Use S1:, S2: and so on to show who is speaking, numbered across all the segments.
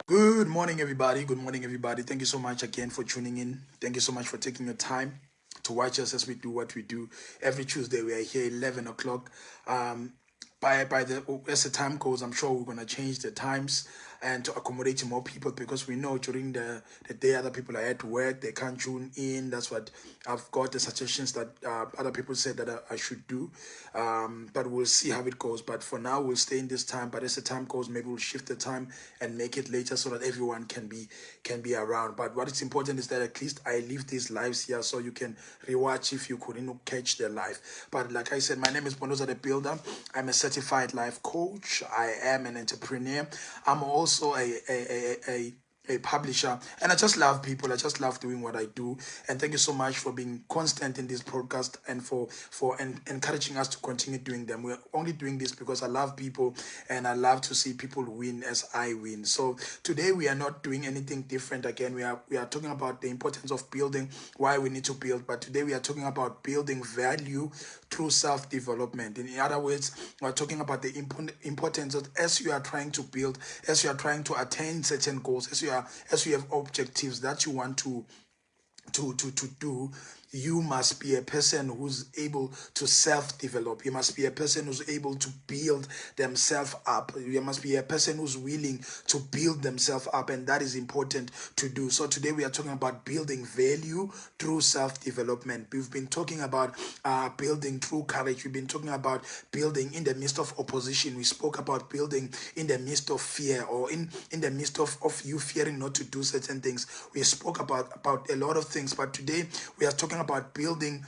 S1: Good morning, everybody. Good morning, everybody. Thank you so much again for tuning in. Thank you so much for taking your time to watch us as we do what we do. Every Tuesday, we are here 11 o'clock. Um, as the time goes, I'm sure we're gonna change the times and to accommodate more people because we know during the day other people are at work, they can't tune in. That's what I've got the suggestions that other people said that I should do. But we'll see how it goes. But for now, we'll stay in this time. But as the time goes, maybe we'll shift the time and make it later so that everyone can be around. But what is important is that at least I leave these lives here so you can rewatch if you couldn't catch the live. But like I said, my name is Bondoza the Builder. I'm a certified life coach. I am an entrepreneur. I'm also a publisher, and I just love people. I just love doing what I do. And thank you so much for being constant in this podcast and for encouraging us to continue doing them. We're only doing this because I love people and I love to see people win as I win. So today we are not doing anything different. Again, we are talking about the importance of building, why we need to build. But today we are talking about building value through self-development. In other words, we're talking about the importance of as you are trying to build, as you are trying to attain certain goals, as you have objectives that you want to do. You must be a person who's able to self-develop. You must be a person who's able to build themselves up. You must be a person who's willing to build themselves up, and that is important to do. So today we are talking about building value through self-development. We've been talking about building through courage. We've been talking about building in the midst of opposition. We spoke about building in the midst of fear, or in the midst of you fearing not to do certain things. We spoke about a lot of things, but today we are talking about building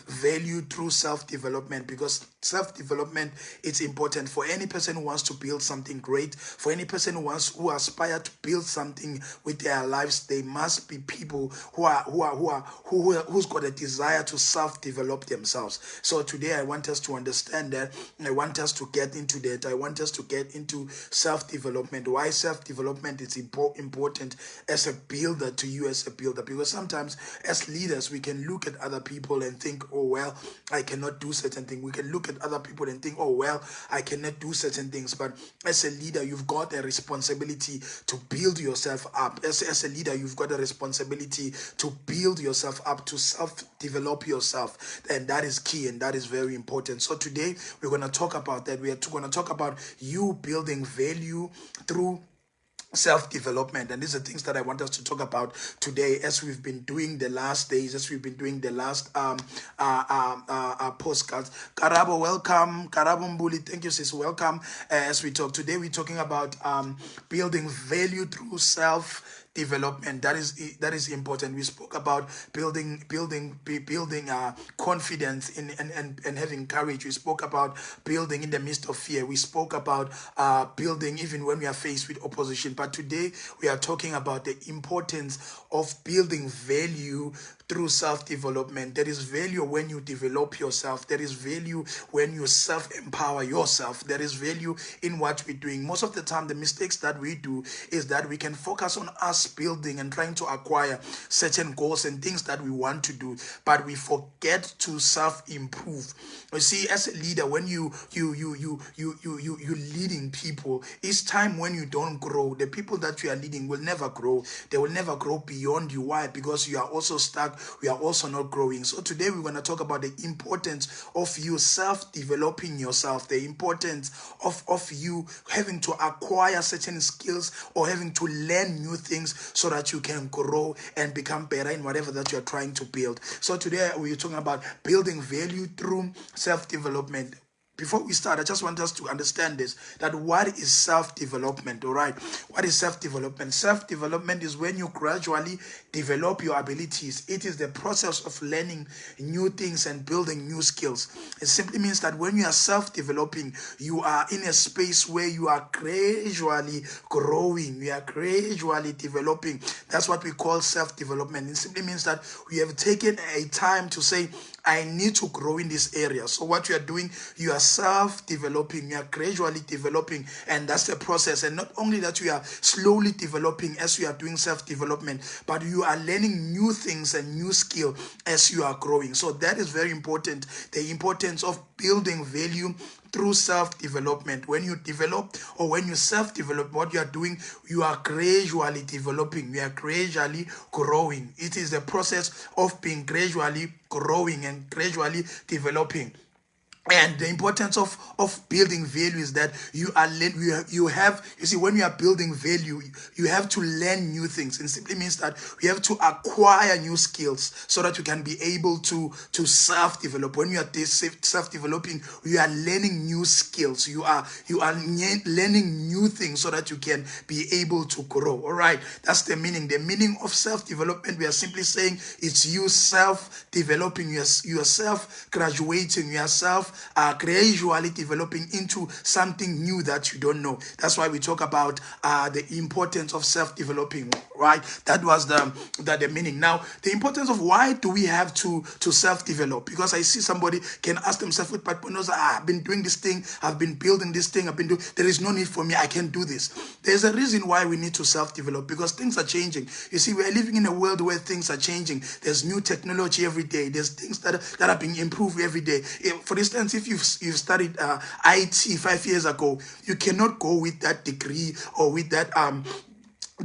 S1: value through self-development, because self-development is important for any person who wants to build something great. For any person who aspire to build something with their lives, they must be people who's got a desire to self-develop themselves. So today I want us to understand that. I want us to get into that. I want us to get into self-development. Why self-development is important as a builder, to you as a builder, because sometimes as leaders we can look at other people and think, oh well, I cannot do certain things. We can look at other people and think, oh well, I cannot do certain things. But as a leader, you've got a responsibility to build yourself up. As a leader, you've got a responsibility to build yourself up, to self-develop yourself. And that is key, and that is very important. So today we're going to talk about that. We are going to talk about you building value through self-development, and these are things that I want us to talk about today, as we've been doing the last days, as we've been doing the last postcards. Karabo, welcome. Karabo Mbuli, thank you, sis. Welcome. As we talk today, we're talking about building value through self-development. That is important. We spoke about building confidence in and having courage. We spoke about building in the midst of fear. We spoke about building even when we are faced with opposition. But today we are talking about the importance of building value through self-development. There is value when you develop yourself. There is value when you self-empower yourself. There is value in what we're doing. Most of the time, the mistakes that we do is that we can focus on us building and trying to acquire certain goals and things that we want to do, but we forget to self-improve. You see, as a leader, when you leading people, it's time when you don't grow. The people that you are leading will never grow. They will never grow beyond you. Why? Because you are also stuck. We are also not growing. So today we're going to talk about the importance of you self-developing yourself, the importance of you having to acquire certain skills or having to learn new things so that you can grow and become better in whatever that you're trying to build. So today we're talking about building value through self-development. Before we start, I just want us to understand this, that what is self-development, all right? What is self-development? Self-development is when you gradually develop your abilities. It is the process of learning new things and building new skills. It simply means that when you are self-developing, you are in a space where you are gradually growing. You are gradually developing. That's what we call self-development. It simply means that we have taken a time to say, I need to grow in this area. So what you are doing, you are self-developing, you are gradually developing, and that's the process. And not only that, you are slowly developing as you are doing self-development, but you are learning new things and new skill as you are growing. So that is very important, the importance of building value through self-development. When you develop or when you self-develop, what you are doing, you are gradually developing, you are gradually growing. It is the process of being gradually growing and gradually developing. And the importance of building value is that you see, when you are building value, you have to learn new things. It simply means that you have to acquire new skills so that you can be able to self-develop. When you are self-developing, you are learning new skills. You are learning new things so that you can be able to grow. All right, that's the meaning. The meaning of self-development, we are simply saying it's you self-developing, you are self-graduating, you are gradually developing into something new that you don't know. That's why we talk about the importance of self-developing, right? That was the meaning. Now, the importance of why do we have to self-develop? Because I see somebody can ask themselves, but I've been doing this thing, I've been building this thing, there is no need for me, I can do this. There's a reason why we need to self-develop, because things are changing. You see, we're living in a world where things are changing. There's new technology every day. There's things that are being improved every day. For instance, if you've studied IT 5 years ago, you cannot go with that degree or with that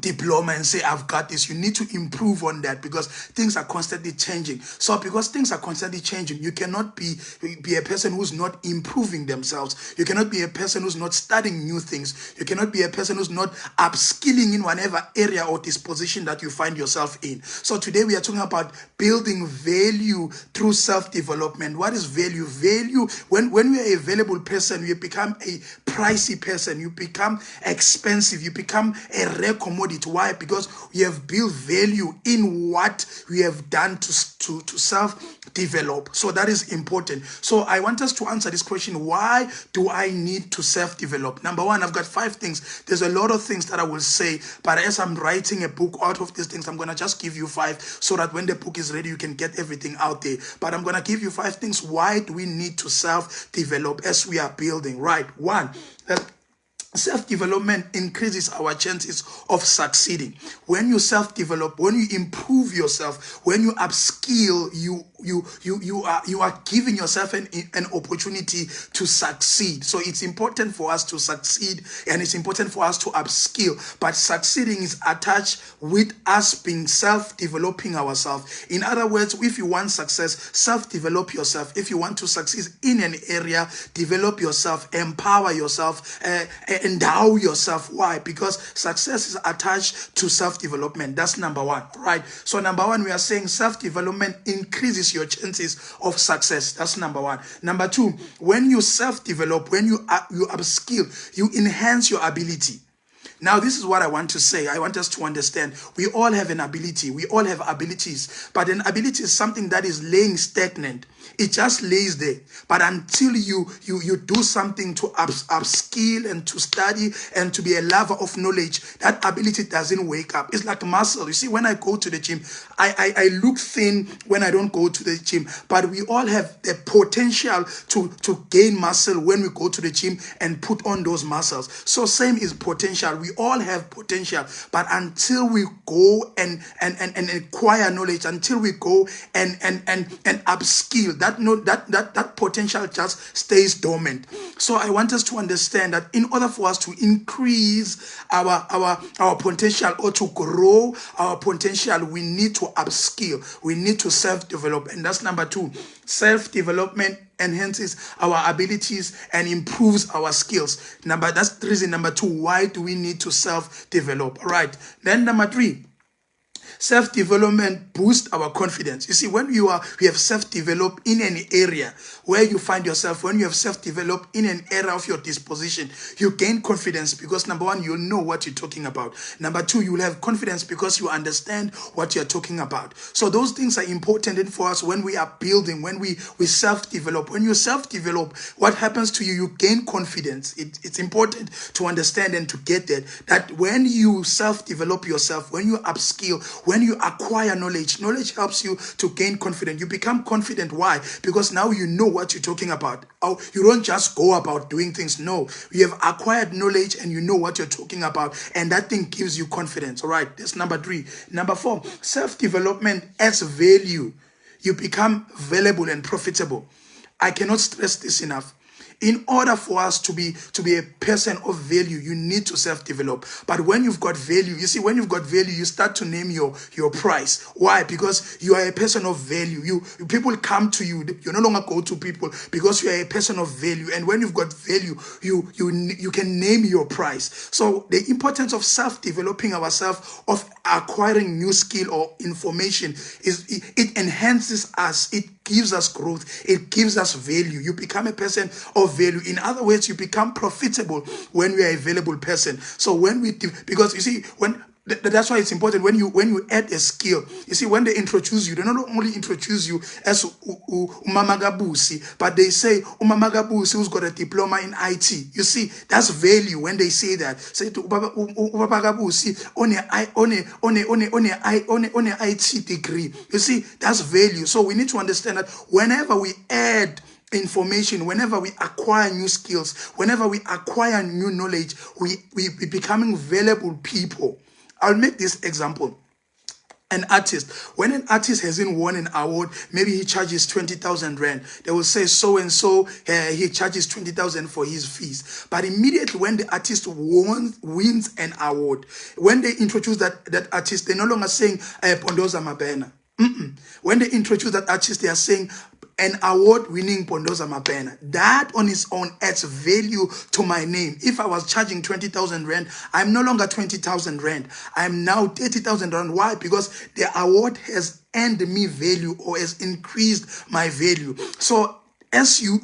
S1: diploma and say, I've got this. You need to improve on that because things are constantly changing. So because things are constantly changing, you cannot be a person who's not improving themselves. You cannot be a person who's not studying new things. You cannot be a person who's not upskilling in whatever area or disposition that you find yourself in. So today we are talking about building value through self-development. What is value? Value, when you are a valuable person, you become a pricey person. You become expensive. You become a rare commodity. Why? Because we have built value in what we have done to self-develop. So that is important. So I want us to answer this question: why do I need to self-develop? Number one, I've got 5 things. There's a lot of things that I will say, but as I'm writing a book out of these things, I'm going to just give you 5 so that when the book is ready, you can get everything out there. But I'm going to give you 5 things. Why do we need to self-develop as we are building? Right. 1, self-development increases our chances of succeeding. When you self-develop, when you improve yourself, when you upskill, you are giving yourself an opportunity to succeed. So it's important for us to succeed, and it's important for us to upskill. But succeeding is attached with us being self-developing ourselves. In other words, if you want success, self-develop yourself. If you want to succeed in an area, develop yourself, empower yourself, endow yourself. Why? Because success is attached to self-development. That's number 1, right? So number 1, we are saying self-development increases your chances of success. That's number 1. Number 2, when you self-develop, when you upskill, you enhance your ability. Now, this is what I want to say. I want us to understand. We all have an ability. We all have abilities. But an ability is something that is laying stagnant. It just lays there. But until you do something to upskill and to study and to be a lover of knowledge, that ability doesn't wake up. It's like muscle. You see, when I go to the gym, I look thin when I don't go to the gym. But we all have the potential to gain muscle when we go to the gym and put on those muscles. So same is potential. We all have potential. But until we go and acquire knowledge, until we go and upskill, that potential just stays dormant. So I want us to understand that in order for us to increase our potential or to grow our potential, we need to upskill. We need to self-develop. And that's number 2. Self-development enhances our abilities and improves our skills. That's reason number 2. Why do we need to self-develop? All right. Then number 3. Self-development boosts our confidence. You see, when we have self-developed in an area where you find yourself, when you have self-developed in an area of your disposition, you gain confidence because number 1, you'll know what you're talking about. Number 2, you'll have confidence because you understand what you're talking about. So those things are important for us when we are building, when we self-develop. When you self-develop, what happens to you? You gain confidence. It's important to understand and to get that when you self-develop yourself, when you upskill, When you acquire knowledge, knowledge helps you to gain confidence. You become confident. Why? Because now you know what you're talking about. You don't just go about doing things. No, you have acquired knowledge and you know what you're talking about, and that thing gives you confidence. All right, that's number 3. Number 4, self-development adds value. You become valuable and profitable. I cannot stress this enough. In order for us to be a person of value, you need to self-develop. But when you've got value, you see, when you've got value, you start to name your price. Why? Because you are a person of value. People come to you. You no longer go to people because you are a person of value. And when you've got value, you can name your price. So the importance of self-developing ourselves, of acquiring new skill or information, is it enhances us. It gives us growth. It gives us value. You become a person of value. In other words, you become profitable when you are a valuable person. So when because you see, that's why it's important when you add a skill. You see, when they introduce you, they not only introduce you as umamagabusi, but they say umamagabusi who's got a diploma in IT. You see, that's value when they say that. Say to umamagabusi on a IT degree. You see, that's value. So we need to understand that whenever we add information, whenever we acquire new skills, whenever we acquire new knowledge, we becoming valuable people. I'll make this example. An artist, when an artist hasn't won an award, maybe he charges 20,000 rand. They will say so and so he charges 20,000 for his fees. But immediately when the artist wins an award, when they introduce that artist, they're no longer saying Pondoza Mabena. When they introduce that artist, they are saying an award-winning Pondoza Mabena. That on its own adds value to my name. If I was charging 20,000 rand, I'm no longer 20,000 rand. I'm now 30,000 rand. Why? Because the award has earned me value or has increased my value. So as you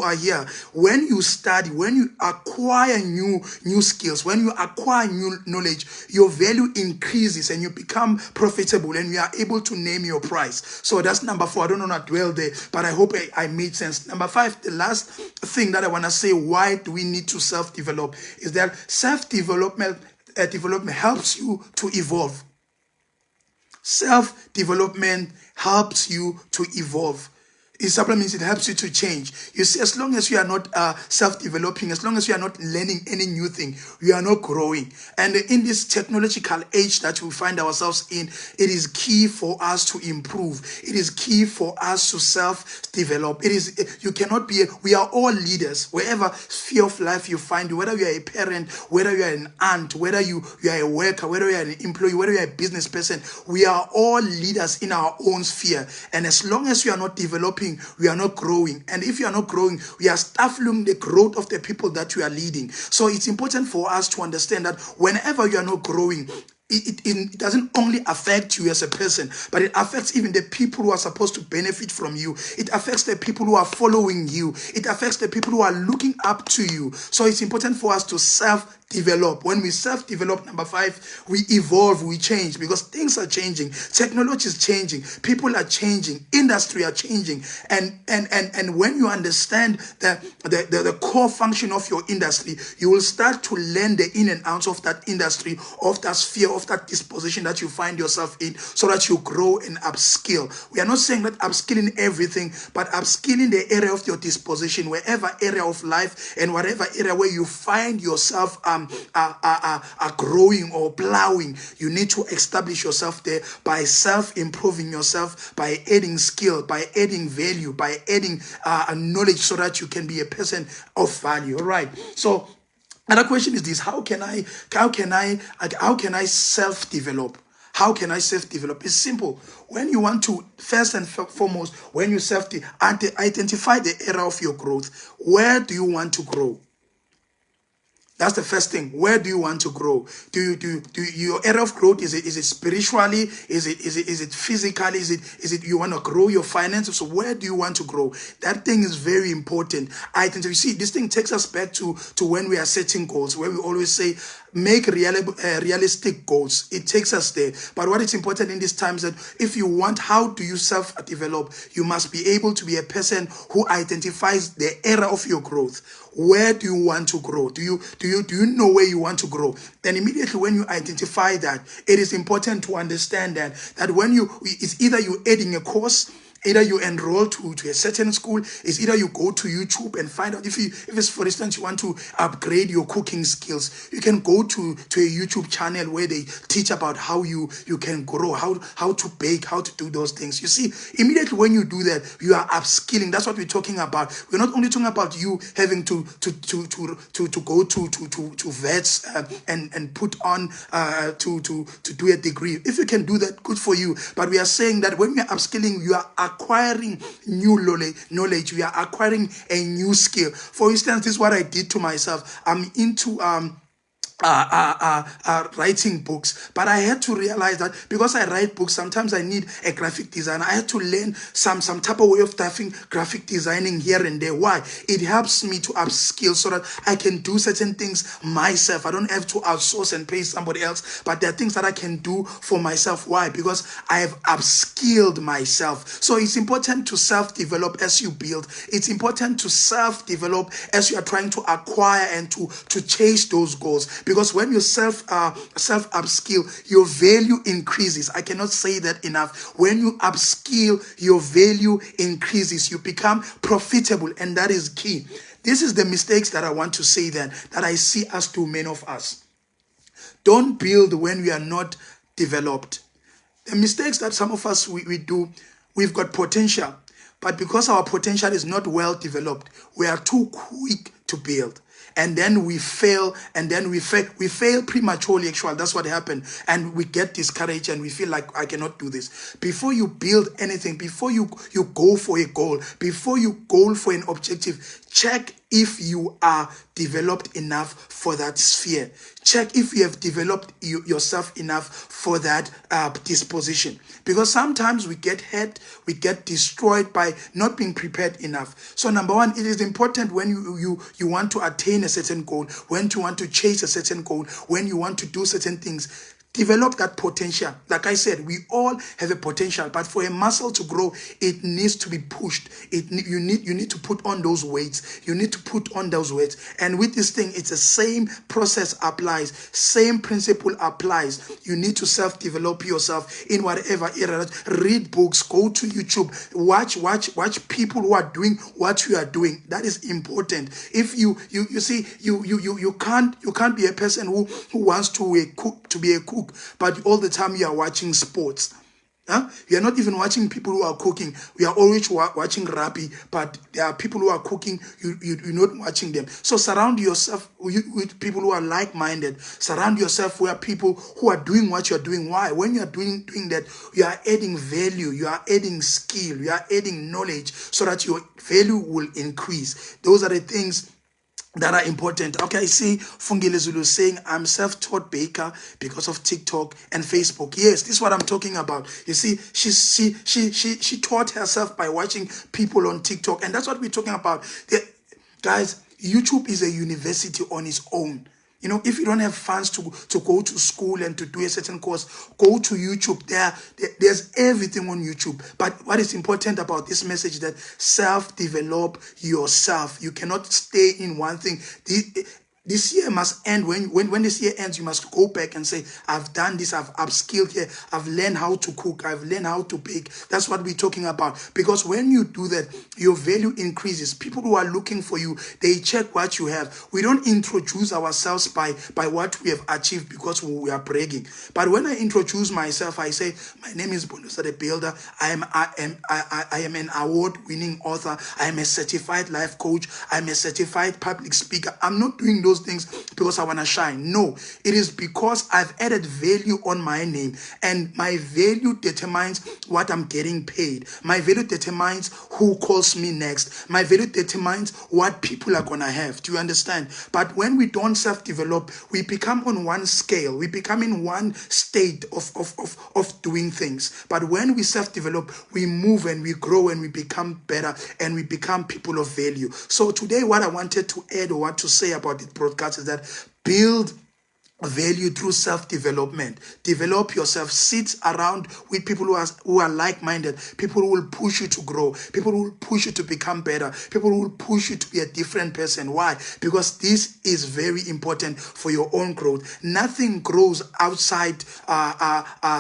S1: are here, when you study, when you acquire new skills, when you acquire new knowledge, your value increases and you become profitable and you are able to name your price. So that's number 4. I don't want to dwell there, but I hope I made sense. Number 5, the last thing that I want to say, why do we need to self-develop, is that self-development helps you to evolve. Self-development helps you to evolve. It simply means it helps you to change. You see, as long as you are not self-developing, as long as you are not learning any new thing, you are not growing. And in this technological age that we find ourselves in, it is key for us to improve. It is key for us to self-develop. You cannot be, we are all leaders. Wherever sphere of life you find, whether you are a parent, whether you are an aunt, whether you are a worker, whether you are an employee, whether you are a business person, we are all leaders in our own sphere. And as long as you are not developing, we are not growing. And if you are not growing, we are stifling the growth of the people that you are leading. So it's important for us to understand that whenever you are not growing, it doesn't only affect you as a person, but it affects even the people who are supposed to benefit from you. It affects the people who are following you. It affects the people who are looking up to you. So it's important for us to self-develop. When we self-develop, number 5, we evolve, we change, because things are changing. Technology is changing. People are changing. Industry are changing. And when you understand the core function of your industry, you will start to learn the in and outs of that industry, of that sphere, of that disposition that you find yourself in, so that you grow and upskill. We are not saying that upskilling everything, but upskilling the area of your disposition, wherever area of life and whatever area where you find yourself are growing or plowing. You need to establish yourself there by self-improving yourself, by adding skill, by adding value, by adding knowledge, so that you can be a person of value. All right. So another question is this: how can I self-develop? How can I self-develop? It's simple. When you want to, first and foremost, when you identify the area of your growth, where do you want to grow? That's the first thing. Where do you want to grow? Do your area of growth, is it spiritually? Is it physically? Is it you want to grow your finances? So where do you want to grow? That thing is very important. You see, this thing takes us back to when we are setting goals, where we always say, make realistic goals. It takes us there. But what is important in these times, that if you want, how do you self-develop? You must be able to be a person who identifies the area of your growth. where do you want to grow? Do you know where you want to grow? Then immediately when you identify that, it is important to understand that when it's either you're adding a course, either you enroll to a certain school, it's either you go to YouTube and find out if it's, for instance, you want to upgrade your cooking skills, you can go to a YouTube channel where they teach about how you can grow, how to bake, how to do those things. You see, immediately when you do that, you are upskilling. That's what we're talking about. We're not only talking about you having to go to vets and put on to do a degree. If you can do that, good for you. But we are saying that when we are upskilling, you are acquiring new knowledge. We are acquiring a new skill. For instance, this is what I did to myself. I'm into writing books, but I had to realize that because I write books, sometimes I need a graphic designer. I had to learn some type of way of graphic designing here and there. Why? It helps me to upskill so that I can do certain things myself. I don't have to outsource and pay somebody else, but there are things that I can do for myself. Why? Because I have upskilled myself. So it's important to self-develop as you build. It's important to self-develop as you are trying to acquire and to chase those goals. Because when you self upskill, your value increases. I cannot say that enough. When you upskill, your value increases. You become profitable, and that is key. This is the mistakes that I want to say that I see us do, many of us. Don't build when we are not developed. The mistakes that some of us we do, we've got potential, but because our potential is not well developed, we are too quick to build. And then we fail, and then we fail prematurely. Actually, that's what happened. And we get discouraged and we feel like, I cannot do this. Before you build anything, before you go for a goal, before you go for an objective, check if you are developed enough for that sphere. Check if you have developed yourself enough for that disposition. Because sometimes we get hurt, we get destroyed by not being prepared enough. So number one, it is important when you want to attain a certain goal, when you want to chase a certain goal, when you want to do certain things, develop that potential. Like I said, we all have a potential, but for a muscle to grow, it needs to be pushed. You need to put on those weights. You need to put on those weights. And with this thing, it's the same process applies. Same principle applies. You need to self-develop yourself in whatever area. Read books, go to YouTube, watch people who are doing what you are doing. That is important. If you see, you can't be a person who wants to be a cook, but all the time you are watching sports. You are not even watching people who are cooking. We are always watching rugby, but there are people who are cooking, you're not watching them. So surround yourself with people who are like-minded. Surround yourself with people who are doing what you're doing. Why? When you are doing that, you are adding value, you are adding skill, you are adding knowledge so that your value will increase. Those are the things that are important. Okay, I see Fungile Zulu saying, I'm self-taught baker because of TikTok and Facebook. Yes, this is what I'm talking about. You see, she taught herself by watching people on TikTok, and that's what we're talking about. Guys, YouTube is a university on its own. You know, if you don't have funds to go to school and to do a certain course, go to YouTube. There's everything on YouTube. But what is important about this message is that self-develop yourself. You cannot stay in one thing. This year must end. When this year ends, you must go back and say, I've done this, I've upskilled here, I've learned how to cook, I've learned how to bake. That's what we're talking about. Because when you do that, your value increases. People who are looking for you, they check what you have. We don't introduce ourselves by what we have achieved because we are bragging. But when I introduce myself, I say, my name is Bondosa the Builder. I am an award-winning author. I am a certified life coach. I'm a certified public speaker. I'm not doing those things because I want to shine. No, it is because I've added value on my name, and my value determines what I'm getting paid. My value determines who calls me next. My value determines what people are gonna have. Do you understand? But when we don't self-develop, we become on one scale. We become in one state of doing things. But when we self-develop, we move and we grow and we become better and we become people of value. So today, what I wanted to add or what to say about it broadcast is that build value through self-development. Develop yourself. Sit around with people who are like-minded, people who will push you to grow, people who will push you to become better, people who will push you to be a different person. Why? Because this is very important for your own growth. Nothing grows outside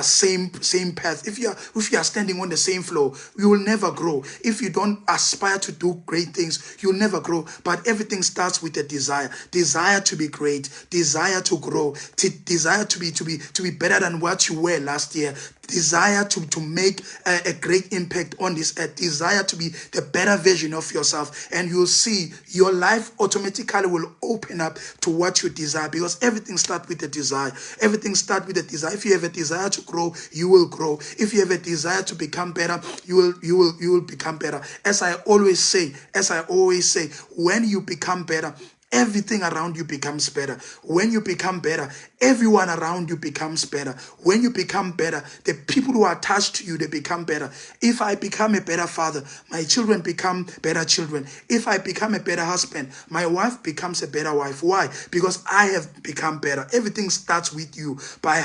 S1: same path. If you are standing on the same floor, you will never grow. If you don't aspire to do great things, you'll never grow. But everything starts with a desire to be great, desire to grow, desire to be better than what you were last year, desire to make a great impact on this earth, desire to be the better version of yourself, and you'll see your life automatically will open up to what you desire, because everything starts with a desire. Everything starts with a desire. If you have a desire to grow, you will grow. If you have a desire to become better, you will become better. As I always say, when you become better, everything around you becomes better. When you become better, everyone around you becomes better. When you become better, the people who are attached to you, they become better. If I become a better father, my children become better children. If I become a better husband, my wife becomes a better wife. Why? Because I have become better. Everything starts with you. By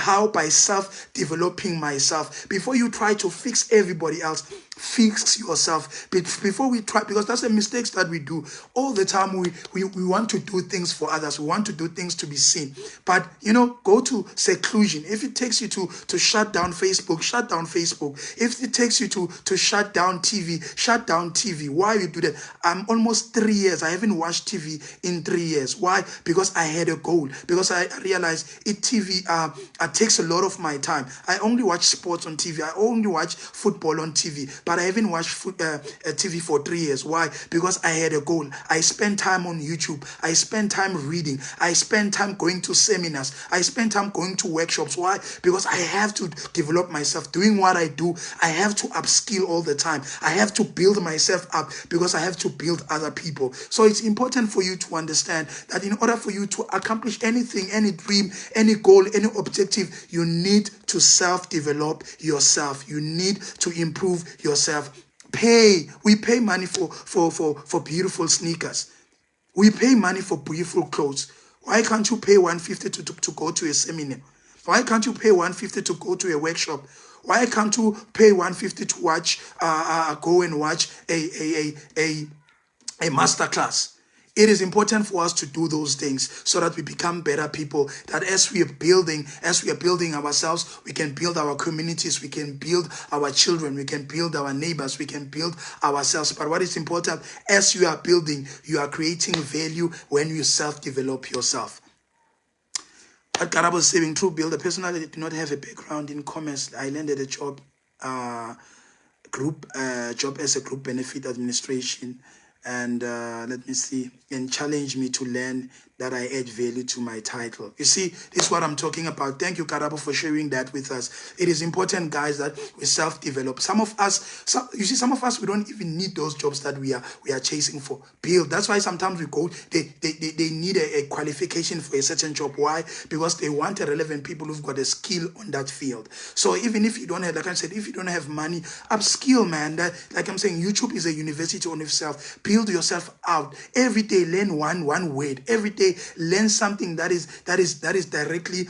S1: self-developing myself. Before you try to fix everybody else, fix yourself before we try, because that's the mistakes that we do all the time. We want to do things for others, we want to do things to be seen, but go to seclusion. If it takes you to shut down Facebook, shut down Facebook. If it takes you to shut down TV, shut down TV. Why you do that? I'm almost 3 years, I haven't watched TV in 3 years. Why? Because I had a goal, because I realized TV takes a lot of my time. I only watch sports on TV, I only watch football on TV, but I haven't watched TV for 3 years. Why? Because I had a goal. I spent time on YouTube. I spent time reading. I spent time going to seminars. I spent time going to workshops. Why? Because I have to develop myself. Doing what I do, I have to upskill all the time. I have to build myself up, because I have to build other people. So it's important for you to understand that in order for you to accomplish anything, any dream, any goal, any objective, you need to self-develop yourself. You need to improve yourself. We pay money for beautiful sneakers. We pay money for beautiful clothes. Why can't you pay 150 to go to a seminar? Why can't you pay 150 to go to a workshop? Why can't you pay 150 to go and watch a master class? It is important for us to do those things so that we become better people, that as we are building ourselves, we can build our communities, we can build our children, we can build our neighbors, we can build ourselves. But what is important, as you are building, you are creating value when you self-develop yourself. What Karabo is saying, true builder, personally, I did not have a background in commerce. I landed a job as a group benefit administration. And let me see, and challenge me to learn that I add value to my title. You see, this is what I'm talking about. Thank you, Karabo, for sharing that with us. It is important, guys, that we self-develop. Some of us, we don't even need those jobs that we are chasing for. Build. That's why sometimes we go, they need a qualification for a certain job. Why? Because they want relevant people who've got a skill on that field. So even if you don't have, like I said, if you don't have money, upskill, man. Like I'm saying, YouTube is a university on itself. Build yourself out. Every day, learn one word. Every day, learn something that is directly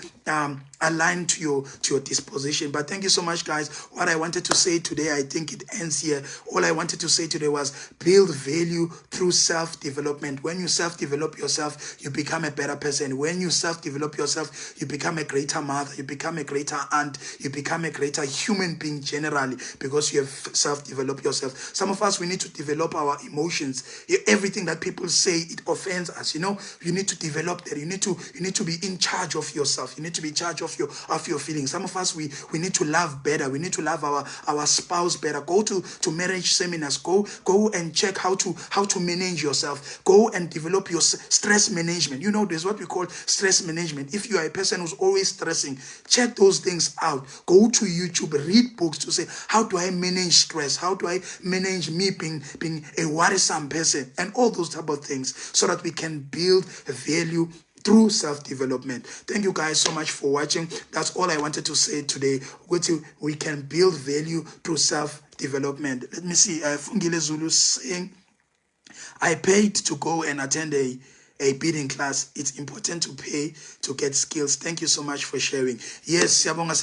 S1: aligned to your disposition. But thank you so much, guys. What I wanted to say today, I think it ends here. All I wanted to say today was build value through self-development. When you self-develop yourself, you become a better person. When you self-develop yourself, you become a greater mother, you become a greater aunt, you become a greater human being generally, because you have self-developed yourself. Some of us, we need to develop our emotions. Everything that people say, it offends us. You need to develop that. You need to be in charge of yourself. You need to be in charge of your feelings. Some of us, we need to love better. We need to love our spouse better. Go to marriage seminars. Go and check how to manage yourself. Go and develop your stress management. There's what we call stress management. If you are a person who's always stressing, check those things out. Go to YouTube, read books to say, how do I manage stress? How do I manage me being a worrisome person? And all those type of things, so that we can build value through self-development. Thank you guys so much for watching. That's all I wanted to say today. We can build value through self-development. Let me see. Fungile Zulu saying, I paid to go and attend a a bidding class. It's important to pay to get skills. Thank you so much for sharing. Yes, Siyabonga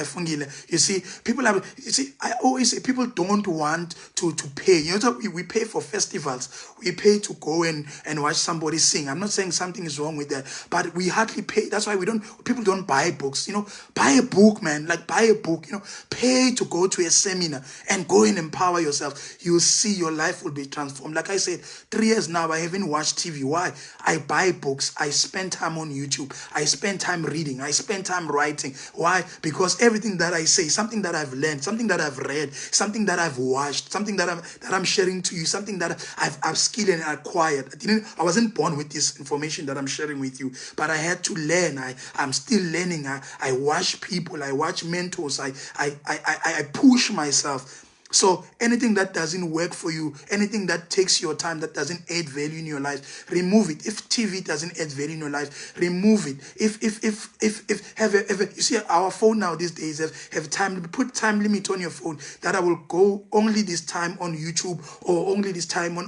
S1: Fungile. You see, I always say people don't want to pay. You know, we pay for festivals. We pay to go and watch somebody sing. I'm not saying something is wrong with that, but we hardly pay. That's why people don't buy books. You know, buy a book, man. Like, buy a book. You know, pay to go to a seminar and go and empower yourself. You'll see your life will be transformed. Like I said, 3 years now, I haven't watched TV. Why? I buy books. I spend time on YouTube. I spend time reading. I spend time writing. Why? Because everything that I say, something that I've learned, something that I've read, something that I've watched, something that I'm sharing to you, something that I've skilled and acquired. I wasn't born with this information that I'm sharing with you, but I had to learn. I'm still learning. I watch people. I watch mentors. I push myself. So anything that doesn't work for you, anything that takes your time, that doesn't add value in your life, remove it. If TV doesn't add value in your life, remove it. You see, our phone now these days have time. Put time limit on your phone that I will go only this time on YouTube or only this time on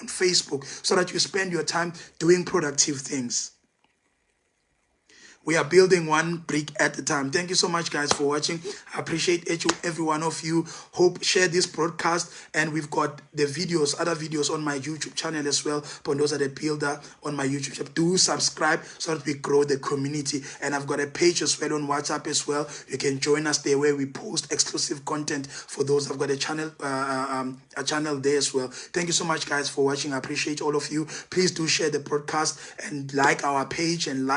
S1: Facebook, so that you spend your time doing productive things. We are building one brick at a time. Thank you so much, guys, for watching. I appreciate every one of you. Hope share this broadcast, and we've got the videos, other videos on my YouTube channel as well. Pondoza the Builder on my YouTube channel. Do subscribe so that we grow the community. And I've got a page as well on WhatsApp as well. You can join us there where we post exclusive content for those. I've got a channel there as well. Thank you so much, guys, for watching. I appreciate all of you. Please do share the broadcast and like our page and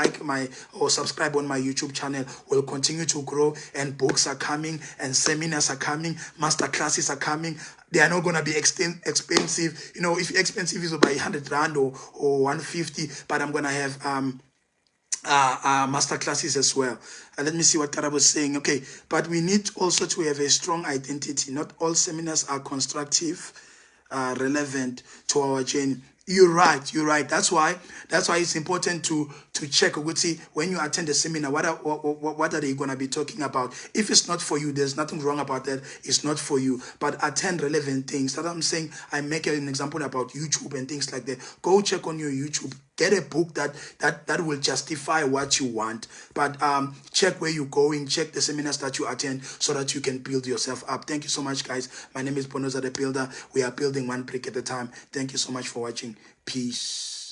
S1: subscribe on my YouTube channel. We'll continue to grow, and books are coming, and seminars are coming, master classes are coming. They are not going to be expensive. You know, if expensive is about 100 Rand or 150, but I'm going to have master classes as well. Let me see what Tara was saying. Okay, but we need also to have a strong identity. Not all seminars are constructive, relevant to our journey. You're right. That's why it's important to check. See, when you attend a seminar, what are they going to be talking about? If it's not for you, there's nothing wrong about that. It's not for you. But attend relevant things. That I'm saying, I make an example about YouTube and things like that. Go check on your YouTube. Get a book that will justify what you want. But check where you're going. Check the seminars that you attend so that you can build yourself up. Thank you so much, guys. My name is Pondoza the Builder. We are building one brick at a time. Thank you so much for watching. Peace.